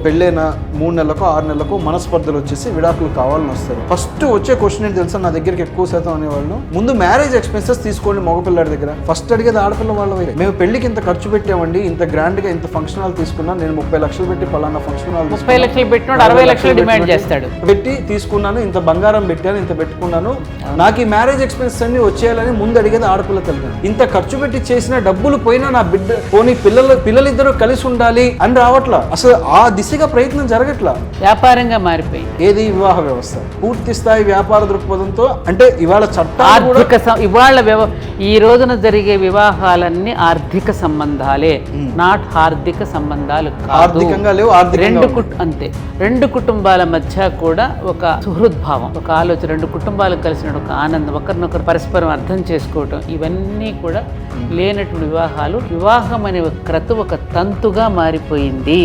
పెళ్ళైన 3 నెలలకు 6 నెలలకు మనస్పర్ధలు వచ్చేసి విడాకులు కావాలని వస్తారు. ఫస్ట్ వచ్చే క్వశ్చన్ ఏంటి తెలుసా, నా దగ్గరికి ఎక్కువ శాతం అనేవాళ్ళు, ముందు మ్యారేజ్ ఎక్స్పెన్సెస్ తీసుకోండి మగపిల్లాడి దగ్గర. ఫస్ట్ అడిగేది ఆడపిల్ల వాళ్ళ. మేము పెళ్లికి ఇంత ఖర్చు పెట్టామండి, ఇంత గ్రాండ్ గా ఇంత ఫంక్షన్ హాల్ తీసుకున్నాను, నేను 30 లక్షలు పెట్టి పలానా ఫంక్షన్ హాల్ 30 లక్షలు పెట్టినోడు 60 లక్షలు డిమాండ్ చేస్తాడు. పెట్టి తీసుకున్నాను, ఇంత బంగారం పెట్టాను, ఇంత పెట్టుకున్నాను, నాకు ఈ మ్యారేజ్ ఎక్స్పెన్సెస్ అన్ని వచ్చేయాలని ముందు అడిగేది ఆడపిల్ల తల్లి. ఇంత ఖర్చు పెట్టి చేసిన డబ్బులు పోయినా నా బిడ్డ పోనీ పిల్లలిద్దరూ కలిసి ఉండాలి అని రావట్లా. అసలు ఆ దిశగా ప్రయత్నం జరగట్లా, వ్యాపారంగా మారిపోయింది. ఏది వివాహ వ్యవస్థ పూర్తి స్థాయి వ్యాపార దృక్పథంతో. అంటే ఇవాళ చట్టాలు ఈ రోజున జరిగే వివాహాలన్నీ ఆర్థిక సంబంధాలే, నాట్ ఆర్థిక సంబంధాలు. ఆర్థికంగా లేవు, అంతే. రెండు కుటుంబాల మధ్య కూడా ఒక సుహృద్భావం, ఒక ఆలోచన, రెండు కుటుంబాలు కలిసిన ఒక ఆనందం, ఒకరినొకరు పరస్పరం అర్థం చేసుకోవటం, ఇవన్నీ కూడా లేనటువంటి వివాహాలు. వివాహం అనే ఒక క్రతు ఒక తంతుగా మారిపోయింది.